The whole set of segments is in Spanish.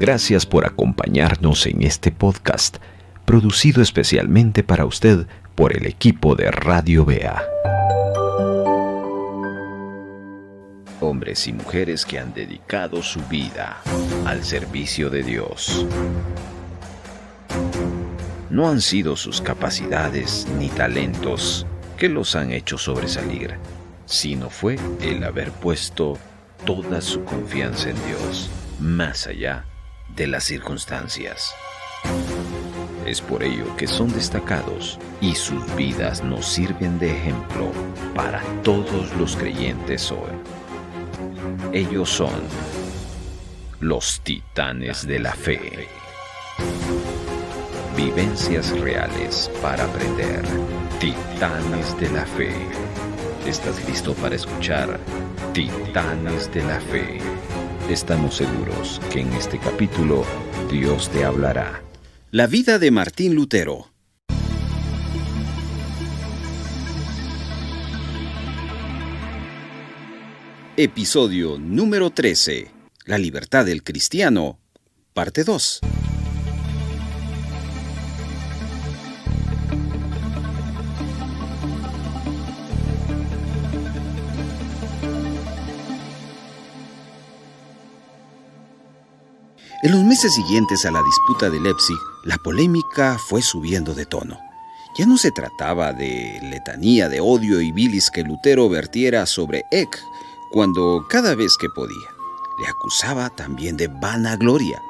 Gracias por acompañarnos en este podcast, producido especialmente para usted por el equipo de Radio Bea. Hombres y mujeres que han dedicado su vida al servicio de Dios. No han sido sus capacidades ni talentos que los han hecho sobresalir, sino fue el haber puesto toda su confianza en Dios, más allá de las circunstancias. Es por ello que son destacados y sus vidas nos sirven de ejemplo para todos los creyentes hoy. Ellos son los titanes de la fe. Vivencias reales para aprender. Titanes de la fe. ¿Estás listo para escuchar Titanes de la Fe? Estamos seguros que en este capítulo Dios te hablará. La vida de Martín Lutero. Episodio número 13. La libertad del cristiano. Parte 2. En los meses siguientes a la disputa de Leipzig, la polémica fue subiendo de tono. Ya no se trataba de letanía de odio y bilis que Lutero vertiera sobre Eck, cuando cada vez que podía. Le acusaba también de vanagloria.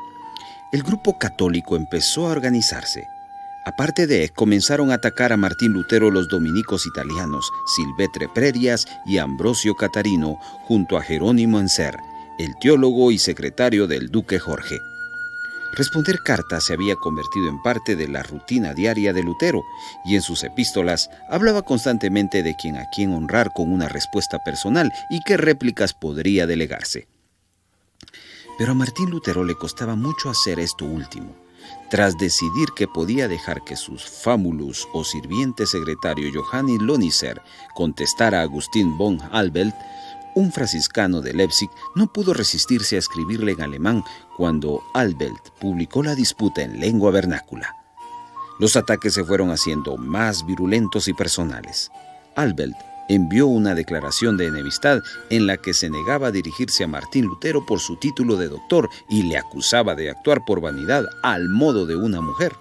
El grupo católico empezó a organizarse. Aparte de Eck, comenzaron a atacar a Martín Lutero los dominicos italianos, Silvestre Prerias y Ambrosio Catarino, junto a Jerónimo Encer, el teólogo y secretario del duque Jorge. Responder cartas se había convertido en parte de la rutina diaria de Lutero, y en sus epístolas hablaba constantemente de a quién honrar con una respuesta personal y qué réplicas podría delegarse. Pero a Martín Lutero le costaba mucho hacer esto último. Tras decidir que podía dejar que sus famulus o sirviente secretario Johannes Lonicer contestara a Agustín von Albelt, un franciscano de Leipzig, no pudo resistirse a escribirle en alemán cuando Albelt publicó la disputa en lengua vernácula. Los ataques se fueron haciendo más virulentos y personales. Albelt envió una declaración de enemistad en la que se negaba a dirigirse a Martín Lutero por su título de doctor y le acusaba de actuar por vanidad al modo de una mujer.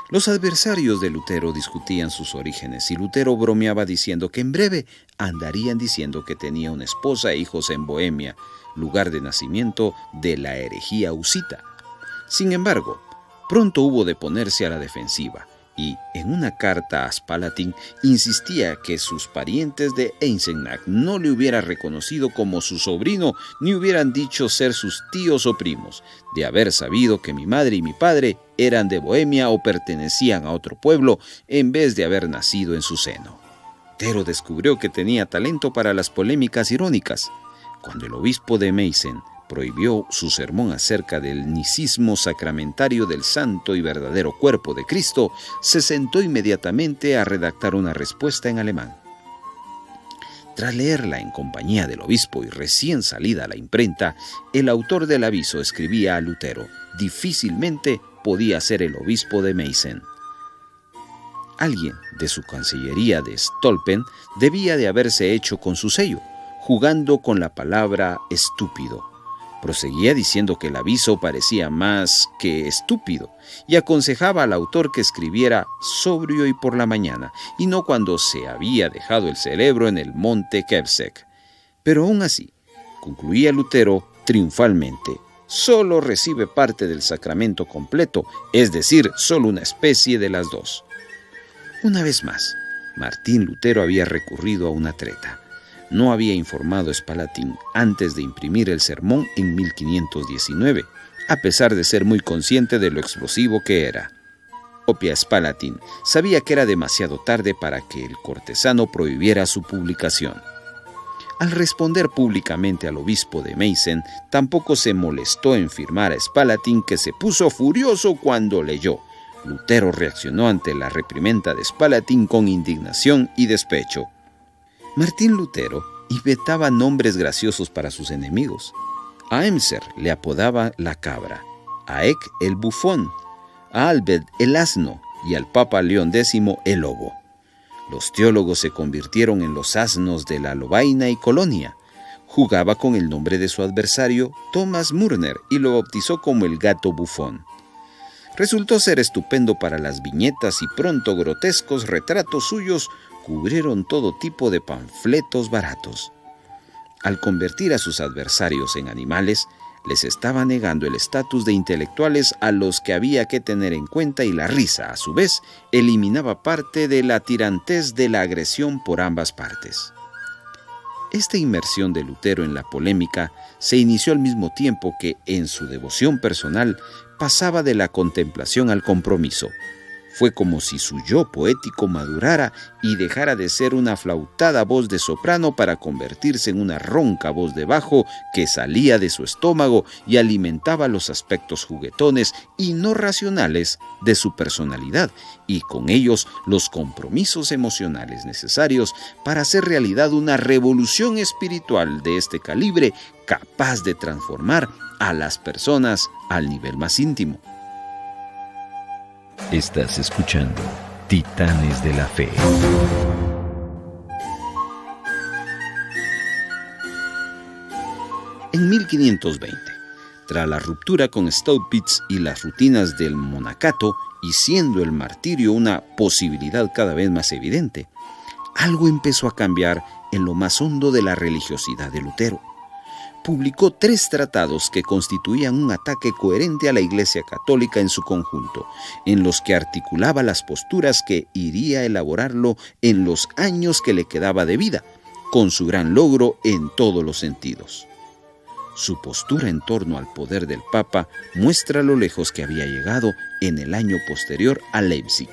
Los adversarios de Lutero discutían sus orígenes y Lutero bromeaba diciendo que en breve andarían diciendo que tenía una esposa e hijos en Bohemia, lugar de nacimiento de la herejía husita. Sin embargo, pronto hubo de ponerse a la defensiva y, en una carta a Spalatin, insistía que sus parientes de Eisenach no le hubieran reconocido como su sobrino ni hubieran dicho ser sus tíos o primos, de haber sabido que mi madre y mi padre eran de Bohemia o pertenecían a otro pueblo en vez de haber nacido en su seno. Lutero descubrió que tenía talento para las polémicas irónicas. Cuando el obispo de Meissen prohibió su sermón acerca del nicismo sacramentario del santo y verdadero cuerpo de Cristo, se sentó inmediatamente a redactar una respuesta en alemán. Tras leerla en compañía del obispo y recién salida a la imprenta, el autor del aviso escribía a Lutero: difícilmente podía ser el obispo de Meissen. Alguien de su cancillería de Stolpen debía de haberse hecho con su sello, jugando con la palabra estúpido. Proseguía diciendo que el aviso parecía más que estúpido y aconsejaba al autor que escribiera sobrio y por la mañana, y no cuando se había dejado el cerebro en el monte Kebsek. Pero aún así, concluía Lutero triunfalmente, solo recibe parte del sacramento completo, es decir, solo una especie de las dos. Una vez más, Martín Lutero había recurrido a una treta. No había informado a Spalatin antes de imprimir el sermón en 1519, a pesar de ser muy consciente de lo explosivo que era. Propia Spalatin sabía que era demasiado tarde para que el cortesano prohibiera su publicación. Al responder públicamente al obispo de Meissen, tampoco se molestó en firmar a Spalatin, que se puso furioso cuando leyó. Lutero reaccionó ante la reprimenda de Spalatin con indignación y despecho. Martín Lutero inventaba nombres graciosos para sus enemigos. A Emser le apodaba la cabra, a Eck el bufón, a Albert el asno y al Papa León X el lobo. Los teólogos se convirtieron en los asnos de la Lovaina y Colonia. Jugaba con el nombre de su adversario, Thomas Murner, y lo bautizó como el gato bufón. Resultó ser estupendo para las viñetas y pronto grotescos retratos suyos cubrieron todo tipo de panfletos baratos. Al convertir a sus adversarios en animales, les estaba negando el estatus de intelectuales a los que había que tener en cuenta, y la risa, a su vez, eliminaba parte de la tirantez de la agresión por ambas partes. Esta inmersión de Lutero en la polémica se inició al mismo tiempo que, en su devoción personal, pasaba de la contemplación al compromiso. Fue como si su yo poético madurara y dejara de ser una flautada voz de soprano para convertirse en una ronca voz de bajo que salía de su estómago y alimentaba los aspectos juguetones y no racionales de su personalidad, y con ellos los compromisos emocionales necesarios para hacer realidad una revolución espiritual de este calibre, capaz de transformar a las personas al nivel más íntimo. Estás escuchando Titanes de la Fe. En 1520, tras la ruptura con Staupitz y las rutinas del monacato, y siendo el martirio una posibilidad cada vez más evidente, algo empezó a cambiar en lo más hondo de la religiosidad de Lutero. Publicó 3 tratados que constituían un ataque coherente a la Iglesia Católica en su conjunto, en los que articulaba las posturas que iría a elaborarlo en los años que le quedaba de vida, con su gran logro en todos los sentidos. Su postura en torno al poder del Papa muestra lo lejos que había llegado en el año posterior a Leipzig.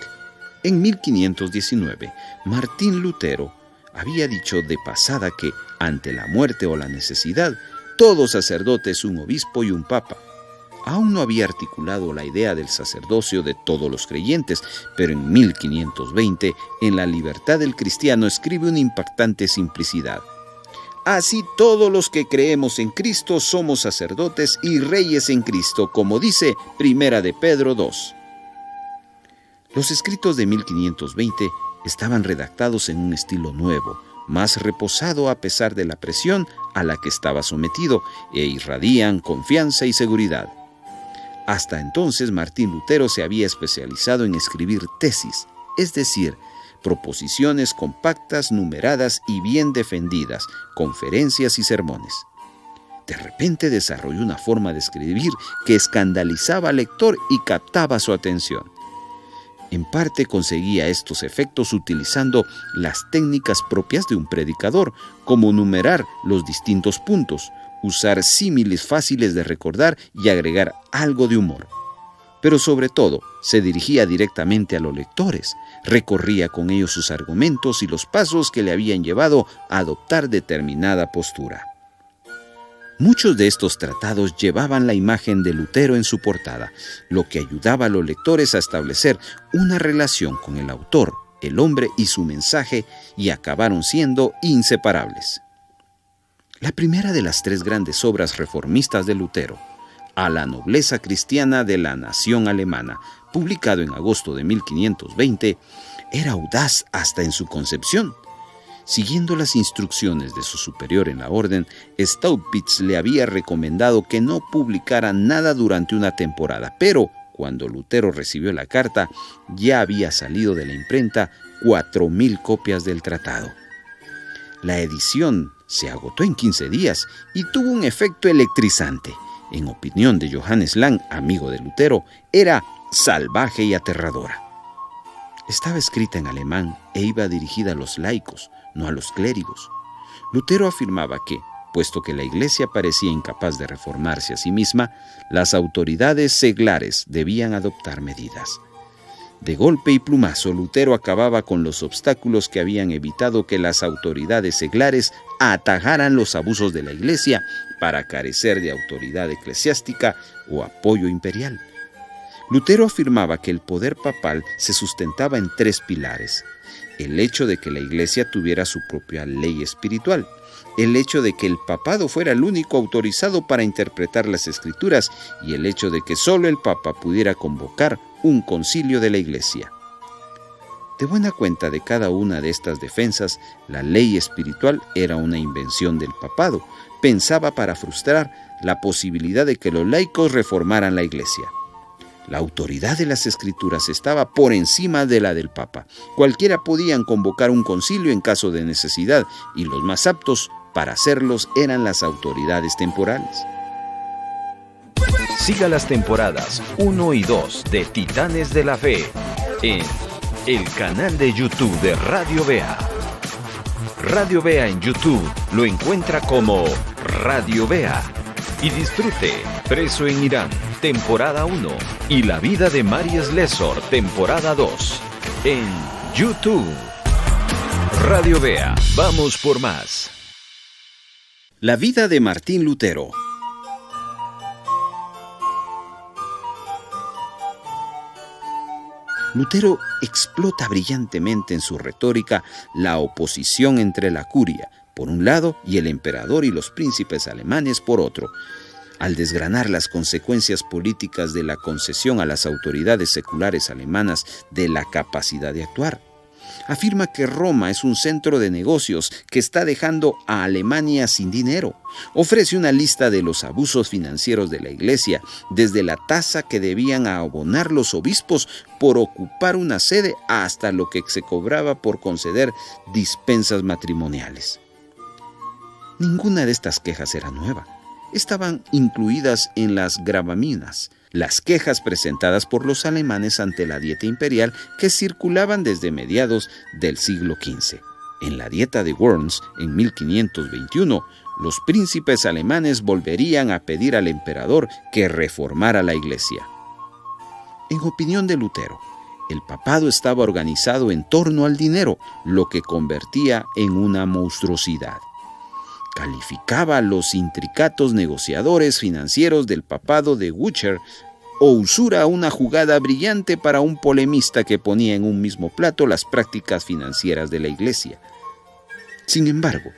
En 1519, Martín Lutero había dicho de pasada que, ante la muerte o la necesidad, todo sacerdote es un obispo y un papa. Aún no había articulado la idea del sacerdocio de todos los creyentes, pero en 1520, en La Libertad del Cristiano, escribe una impactante simplicidad. Así todos los que creemos en Cristo somos sacerdotes y reyes en Cristo, como dice Primera de Pedro 2. Los escritos de 1520 estaban redactados en un estilo nuevo, más reposado a pesar de la presión a la que estaba sometido, e irradian confianza y seguridad. Hasta entonces Martín Lutero se había especializado en escribir tesis, es decir, proposiciones compactas, numeradas y bien defendidas, conferencias y sermones. De repente desarrolló una forma de escribir que escandalizaba al lector y captaba su atención. En parte conseguía estos efectos utilizando las técnicas propias de un predicador, como numerar los distintos puntos, usar símiles fáciles de recordar y agregar algo de humor. Pero sobre todo, se dirigía directamente a los lectores, recorría con ellos sus argumentos y los pasos que le habían llevado a adoptar determinada postura. Muchos de estos tratados llevaban la imagen de Lutero en su portada, lo que ayudaba a los lectores a establecer una relación con el autor, el hombre y su mensaje, y acabaron siendo inseparables. La primera de las 3 grandes obras reformistas de Lutero, A la nobleza cristiana de la nación alemana, publicado en agosto de 1520, era audaz hasta en su concepción. Siguiendo las instrucciones de su superior en la orden, Staupitz le había recomendado que no publicara nada durante una temporada, pero cuando Lutero recibió la carta, ya había salido de la imprenta 4.000 copias del tratado. La edición se agotó en 15 días y tuvo un efecto electrizante. En opinión de Johannes Lang, amigo de Lutero, era salvaje y aterradora. Estaba escrita en alemán e iba dirigida a los laicos, no a los clérigos. Lutero afirmaba que, puesto que la Iglesia parecía incapaz de reformarse a sí misma, las autoridades seglares debían adoptar medidas. De golpe y plumazo, Lutero acababa con los obstáculos que habían evitado que las autoridades seglares atajaran los abusos de la Iglesia para carecer de autoridad eclesiástica o apoyo imperial. Lutero afirmaba que el poder papal se sustentaba en 3 pilares: el hecho de que la Iglesia tuviera su propia ley espiritual, el hecho de que el papado fuera el único autorizado para interpretar las Escrituras y el hecho de que solo el Papa pudiera convocar un concilio de la Iglesia. De buena cuenta de cada una de estas defensas, la ley espiritual era una invención del papado. Pensaba para frustrar la posibilidad de que los laicos reformaran la Iglesia. La autoridad de las Escrituras estaba por encima de la del Papa. Cualquiera podían convocar un concilio en caso de necesidad, y los más aptos para hacerlos eran las autoridades temporales. Siga las temporadas 1 y 2 de Titanes de la Fe en el canal de YouTube de Radio Bea. Radio Bea en YouTube lo encuentra como Radio Bea. Y disfrute Preso en Irán, temporada 1, y La vida de Mary Slessor, temporada 2, en YouTube. Radio Bea, vamos por más. La vida de Martín Lutero. Lutero explota brillantemente en su retórica la oposición entre la curia, por un lado, y el emperador y los príncipes alemanes, por otro, al desgranar las consecuencias políticas de la concesión a las autoridades seculares alemanas de la capacidad de actuar. Afirma que Roma es un centro de negocios que está dejando a Alemania sin dinero. Ofrece una lista de los abusos financieros de la Iglesia, desde la tasa que debían abonar los obispos por ocupar una sede hasta lo que se cobraba por conceder dispensas matrimoniales. Ninguna de estas quejas era nueva. Estaban incluidas en las gravaminas, las quejas presentadas por los alemanes ante la dieta imperial que circulaban desde mediados del siglo XV. En la dieta de Worms, en 1521, los príncipes alemanes volverían a pedir al emperador que reformara la Iglesia. En opinión de Lutero, el papado estaba organizado en torno al dinero, lo que convertía en una monstruosidad. Calificaba a los intricatos negociadores financieros del papado de Wucher o usura una jugada brillante para un polemista que ponía en un mismo plato las prácticas financieras de la Iglesia. Sin embargo,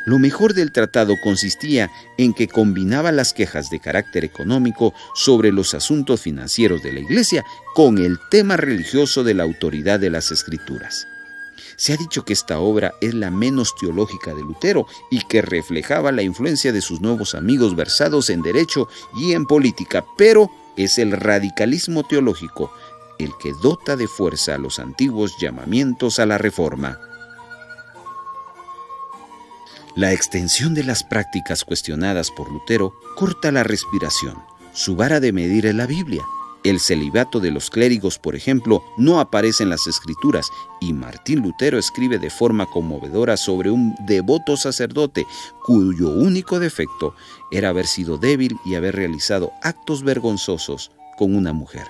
lo mejor del tratado consistía en que combinaba las quejas de carácter económico sobre los asuntos financieros de la Iglesia con el tema religioso de la autoridad de las Escrituras. Se ha dicho que esta obra es la menos teológica de Lutero y que reflejaba la influencia de sus nuevos amigos versados en derecho y en política, pero es el radicalismo teológico el que dota de fuerza a los antiguos llamamientos a la reforma. La extensión de las prácticas cuestionadas por Lutero corta la respiración. Su vara de medir es la Biblia. El celibato de los clérigos, por ejemplo, no aparece en las Escrituras, y Martín Lutero escribe de forma conmovedora sobre un devoto sacerdote cuyo único defecto era haber sido débil y haber realizado actos vergonzosos con una mujer.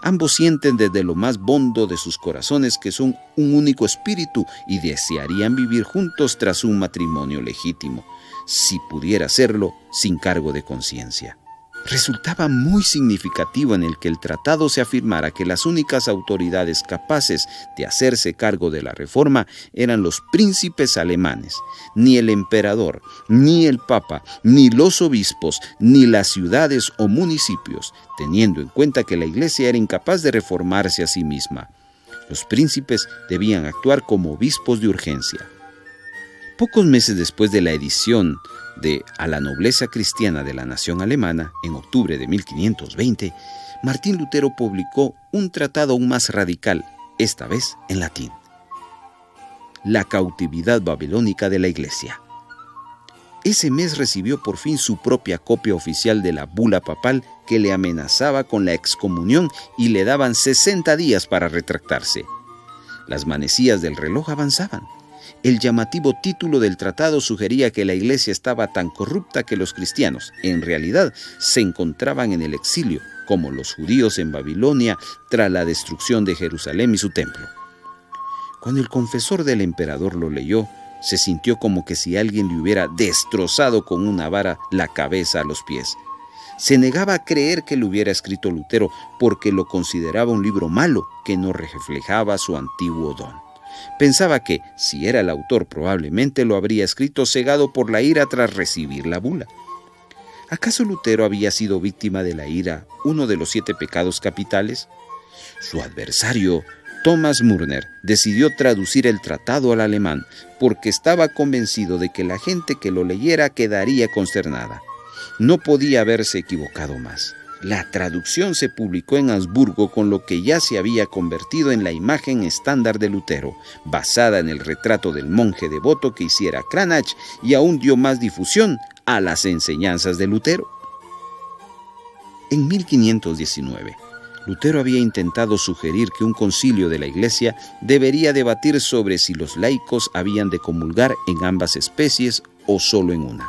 Ambos sienten desde lo más hondo de sus corazones que son un único espíritu y desearían vivir juntos tras un matrimonio legítimo, si pudiera hacerlo sin cargo de conciencia. Resultaba muy significativo en el que el tratado se afirmara que las únicas autoridades capaces de hacerse cargo de la reforma eran los príncipes alemanes. Ni el emperador, ni el papa, ni los obispos, ni las ciudades o municipios, teniendo en cuenta que la Iglesia era incapaz de reformarse a sí misma. Los príncipes debían actuar como obispos de urgencia. Pocos meses después de la edición de A la nobleza cristiana de la nación alemana, en octubre de 1520, Martín Lutero publicó un tratado aún más radical, esta vez en latín: La cautividad babilónica de la Iglesia. Ese mes recibió por fin su propia copia oficial de la bula papal que le amenazaba con la excomunión y le daban 60 días para retractarse. Las manecillas del reloj avanzaban. El llamativo título del tratado sugería que la Iglesia estaba tan corrupta que los cristianos, en realidad, se encontraban en el exilio, como los judíos en Babilonia tras la destrucción de Jerusalén y su templo. Cuando el confesor del emperador lo leyó, se sintió como que si alguien le hubiera destrozado con una vara la cabeza a los pies. Se negaba a creer que lo hubiera escrito Lutero porque lo consideraba un libro malo que no reflejaba su antiguo don. Pensaba que, si era el autor, probablemente lo habría escrito cegado por la ira tras recibir la bula. ¿Acaso Lutero había sido víctima de la ira, uno de los 7 pecados capitales? Su adversario, Thomas Murner, decidió traducir el tratado al alemán porque estaba convencido de que la gente que lo leyera quedaría consternada. No podía haberse equivocado más. La traducción se publicó en Habsburgo con lo que ya se había convertido en la imagen estándar de Lutero, basada en el retrato del monje devoto que hiciera Cranach, y aún dio más difusión a las enseñanzas de Lutero. En 1519, Lutero había intentado sugerir que un concilio de la Iglesia debería debatir sobre si los laicos habían de comulgar en ambas especies o solo en una.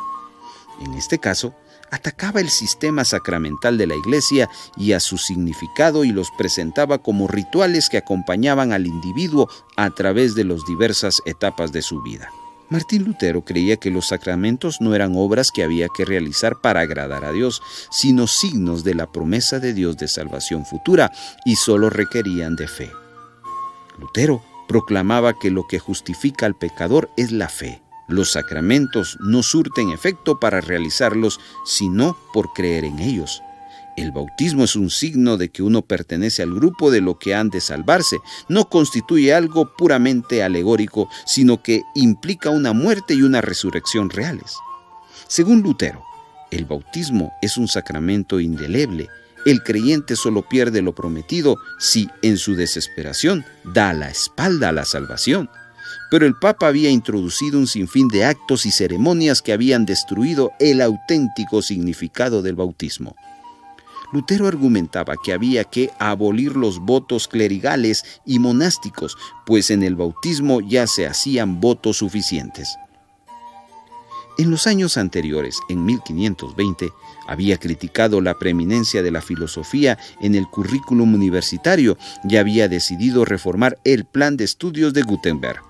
En este caso, atacaba el sistema sacramental de la Iglesia y a su significado y los presentaba como rituales que acompañaban al individuo a través de las diversas etapas de su vida. Martín Lutero creía que los sacramentos no eran obras que había que realizar para agradar a Dios, sino signos de la promesa de Dios de salvación futura y solo requerían de fe. Lutero proclamaba que lo que justifica al pecador es la fe. Los sacramentos no surten efecto para realizarlos, sino por creer en ellos. El bautismo es un signo de que uno pertenece al grupo de lo que han de salvarse. No constituye algo puramente alegórico, sino que implica una muerte y una resurrección reales. Según Lutero, el bautismo es un sacramento indeleble. El creyente solo pierde lo prometido si, en su desesperación, da la espalda a la salvación. Pero el Papa había introducido un sinfín de actos y ceremonias que habían destruido el auténtico significado del bautismo. Lutero argumentaba que había que abolir los votos clerigales y monásticos, pues en el bautismo ya se hacían votos suficientes. En los años anteriores, en 1520, había criticado la preeminencia de la filosofía en el currículum universitario y había decidido reformar el plan de estudios de Gutenberg.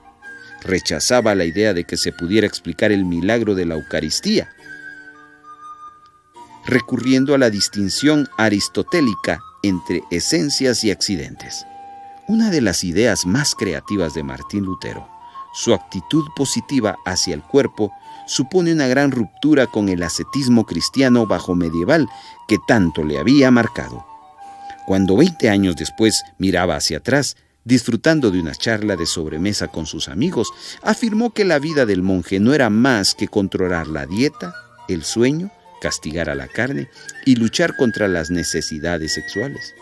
Rechazaba la idea de que se pudiera explicar el milagro de la Eucaristía, recurriendo a la distinción aristotélica entre esencias y accidentes. Una de las ideas más creativas de Martín Lutero, su actitud positiva hacia el cuerpo, supone una gran ruptura con el ascetismo cristiano bajo medieval que tanto le había marcado. Cuando 20 años después miraba hacia atrás, disfrutando de una charla de sobremesa con sus amigos, afirmó que la vida del monje no era más que controlar la dieta, el sueño, castigar a la carne y luchar contra las necesidades sexuales.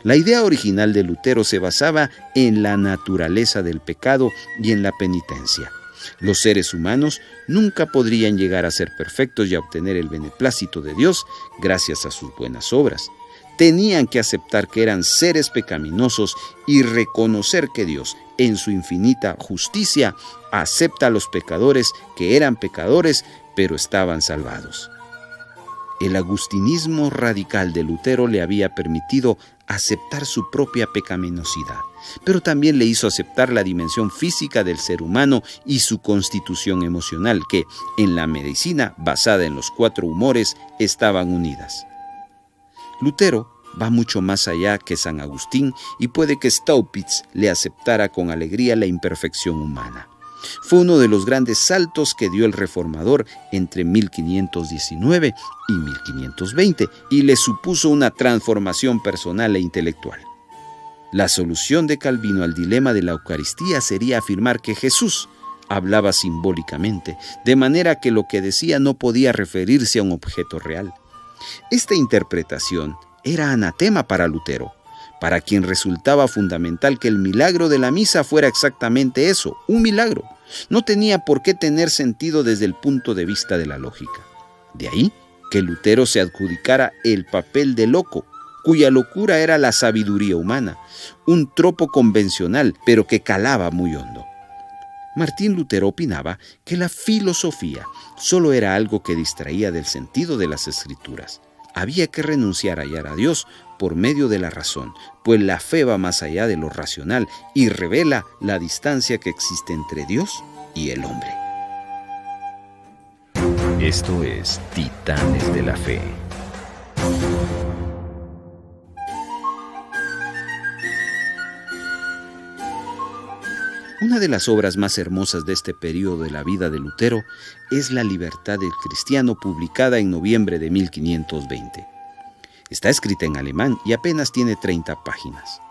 La idea original de Lutero se basaba en la naturaleza del pecado y en la penitencia. Los seres humanos nunca podrían llegar a ser perfectos y a obtener el beneplácito de Dios gracias a sus buenas obras. Tenían que aceptar que eran seres pecaminosos y reconocer que Dios, en su infinita justicia, acepta a los pecadores que eran pecadores, pero estaban salvados. El agustinismo radical de Lutero le había permitido aceptar su propia pecaminosidad, pero también le hizo aceptar la dimensión física del ser humano y su constitución emocional, que, en la medicina basada en los 4 humores, estaban unidas. Lutero va mucho más allá que San Agustín y puede que Staupitz le aceptara con alegría la imperfección humana. Fue uno de los grandes saltos que dio el reformador entre 1519 y 1520 y le supuso una transformación personal e intelectual. La solución de Calvino al dilema de la Eucaristía sería afirmar que Jesús hablaba simbólicamente, de manera que lo que decía no podía referirse a un objeto real. Esta interpretación era anatema para Lutero, para quien resultaba fundamental que el milagro de la misa fuera exactamente eso, un milagro. No tenía por qué tener sentido desde el punto de vista de la lógica. De ahí que Lutero se adjudicara el papel de loco, cuya locura era la sabiduría humana, un tropo convencional, pero que calaba muy hondo. Martín Lutero opinaba que la filosofía solo era algo que distraía del sentido de las Escrituras. Había que renunciar a hallar a Dios por medio de la razón, pues la fe va más allá de lo racional y revela la distancia que existe entre Dios y el hombre. Esto es Titanes de la Fe. Una de las obras más hermosas de este periodo de la vida de Lutero es La Libertad del Cristiano, publicada en noviembre de 1520. Está escrita en alemán y apenas tiene 30 páginas.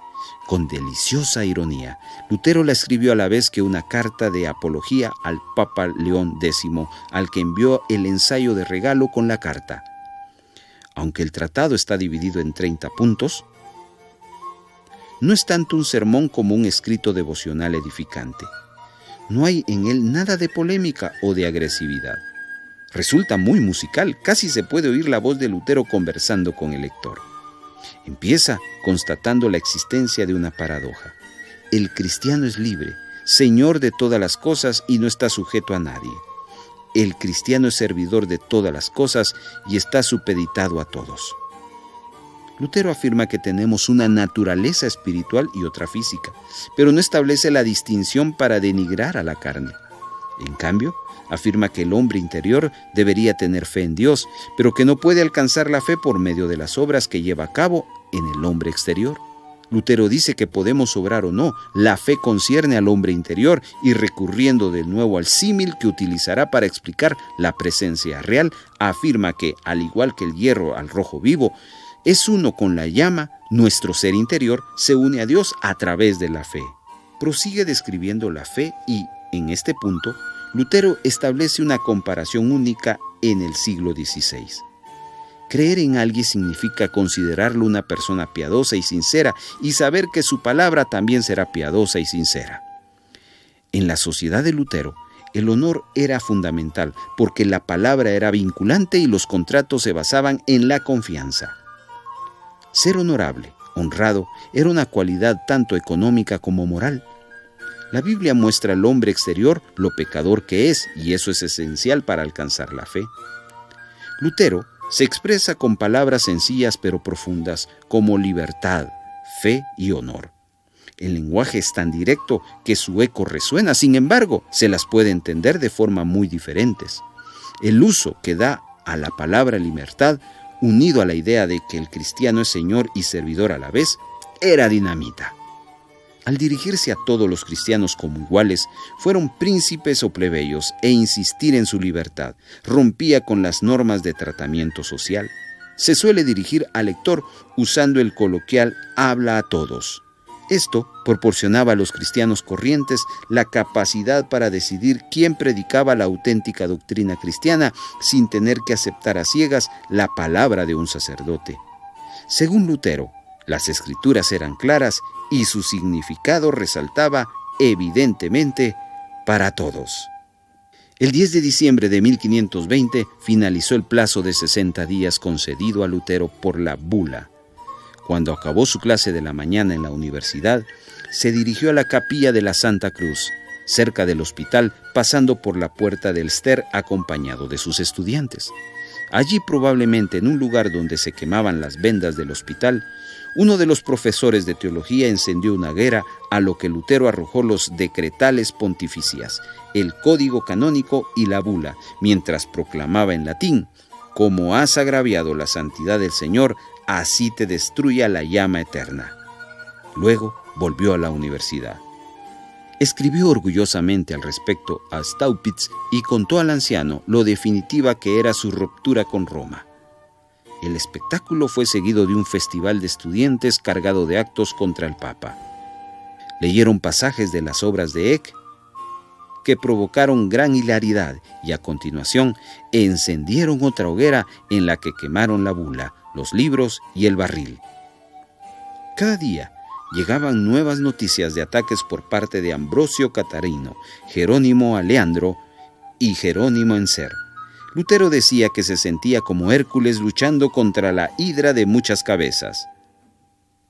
Con deliciosa ironía, Lutero la escribió a la vez que una carta de apología al Papa León X, al que envió el ensayo de regalo con la carta. Aunque el tratado está dividido en 30 puntos, no es tanto un sermón como un escrito devocional edificante. No hay en él nada de polémica o de agresividad. Resulta muy musical, casi se puede oír la voz de Lutero conversando con el lector. Empieza constatando la existencia de una paradoja. El cristiano es libre, señor de todas las cosas y no está sujeto a nadie. El cristiano es servidor de todas las cosas y está supeditado a todos. Lutero afirma que tenemos una naturaleza espiritual y otra física, pero no establece la distinción para denigrar a la carne. En cambio, afirma que el hombre interior debería tener fe en Dios, pero que no puede alcanzar la fe por medio de las obras que lleva a cabo en el hombre exterior. Lutero dice que podemos obrar o no, la fe concierne al hombre interior y recurriendo de nuevo al símil que utilizará para explicar la presencia real, afirma que, al igual que el hierro al rojo vivo, es uno con la llama, nuestro ser interior se une a Dios a través de la fe. Prosigue describiendo la fe y, en este punto, Lutero establece una comparación única en el siglo XVI. Creer en alguien significa considerarlo una persona piadosa y sincera y saber que su palabra también será piadosa y sincera. En la sociedad de Lutero, el honor era fundamental porque la palabra era vinculante y los contratos se basaban en la confianza. Ser honorable, honrado, era una cualidad tanto económica como moral. La Biblia muestra al hombre exterior lo pecador que es, y eso es esencial para alcanzar la fe. Lutero se expresa con palabras sencillas pero profundas como libertad, fe y honor. El lenguaje es tan directo que su eco resuena, sin embargo, se las puede entender de forma muy diferentes. El uso que da a la palabra libertad, unido a la idea de que el cristiano es señor y servidor a la vez, era dinamita. Al dirigirse a todos los cristianos como iguales, fueron príncipes o plebeyos e insistir en su libertad, rompía con las normas de tratamiento social. Se suele dirigir al lector usando el coloquial habla a todos. Esto proporcionaba a los cristianos corrientes la capacidad para decidir quién predicaba la auténtica doctrina cristiana sin tener que aceptar a ciegas la palabra de un sacerdote. Según Lutero, las escrituras eran claras y su significado resaltaba evidentemente para todos. El 10 de diciembre de 1520 finalizó el plazo de 60 días concedido a Lutero por la bula. Cuando acabó su clase de la mañana en la universidad, se dirigió a la capilla de la Santa Cruz, cerca del hospital, pasando por la puerta del Ster acompañado de sus estudiantes. Allí, probablemente en un lugar donde se quemaban las vendas del hospital, uno de los profesores de teología encendió una hoguera, a lo que Lutero arrojó los decretales pontificias, el código canónico y la bula, mientras proclamaba en latín: «Como has agraviado la santidad del Señor, así te destruya la llama eterna». Luego volvió a la universidad. Escribió orgullosamente al respecto a Staupitz y contó al anciano lo definitiva que era su ruptura con Roma. El espectáculo fue seguido de un festival de estudiantes cargado de actos contra el Papa. Leyeron pasajes de las obras de Eck que provocaron gran hilaridad y a continuación encendieron otra hoguera en la que quemaron la bula, los libros y el barril. Cada día llegaban nuevas noticias de ataques por parte de Ambrosio Catarino, Jerónimo Aleandro y Jerónimo Encer. Lutero decía que se sentía como Hércules luchando contra la hidra de muchas cabezas.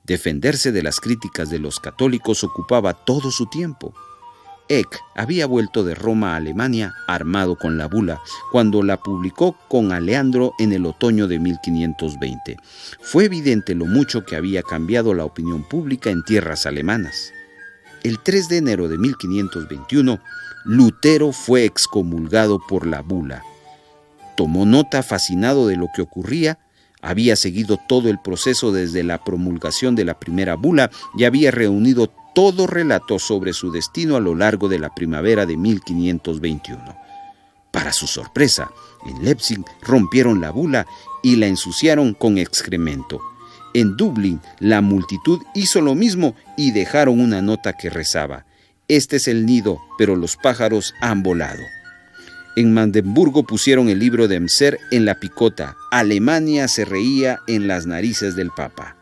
Defenderse de las críticas de los católicos ocupaba todo su tiempo. Eck había vuelto de Roma a Alemania armado con la bula, cuando la publicó con Aleandro en el otoño de 1520. Fue evidente lo mucho que había cambiado la opinión pública en tierras alemanas. El 3 de enero de 1521, Lutero fue excomulgado por la bula. Tomó nota fascinado de lo que ocurría. Había seguido todo el proceso desde la promulgación de la primera bula y había reunido todo relato sobre su destino a lo largo de la primavera de 1521. Para su sorpresa, en Leipzig rompieron la bula y la ensuciaron con excremento. En Dublín, la multitud hizo lo mismo y dejaron una nota que rezaba: «Este es el nido, pero los pájaros han volado». En Magdeburgo pusieron el libro de Mser en la picota. Alemania se reía en las narices del Papa.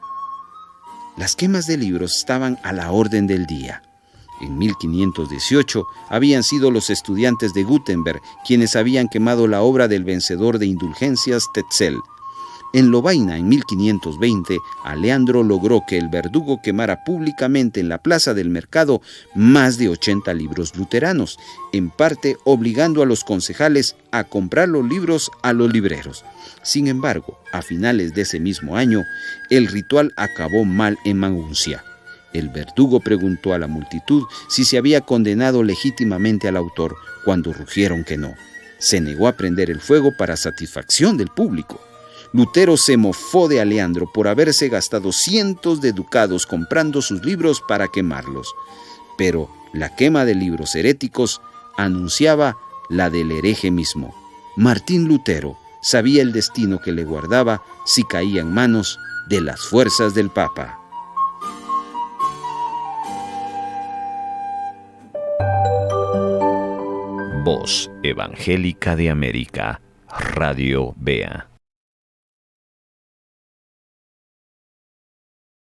Las quemas de libros estaban a la orden del día. En 1518 habían sido los estudiantes de Gutenberg quienes habían quemado la obra del vencedor de indulgencias Tetzel. En Lovaina, en 1520, Aleandro logró que el verdugo quemara públicamente en la plaza del mercado más de 80 libros luteranos, en parte obligando a los concejales a comprar los libros a los libreros. Sin embargo, a finales de ese mismo año, el ritual acabó mal en Maguncia. El verdugo preguntó a la multitud si se había condenado legítimamente al autor, cuando rugieron que no. Se negó a prender el fuego para satisfacción del público. Lutero se mofó de Aleandro por haberse gastado cientos de ducados comprando sus libros para quemarlos. Pero la quema de libros heréticos anunciaba la del hereje mismo. Martín Lutero sabía el destino que le guardaba si caía en manos de las fuerzas del Papa. Voz Evangélica de América, Radio BEA.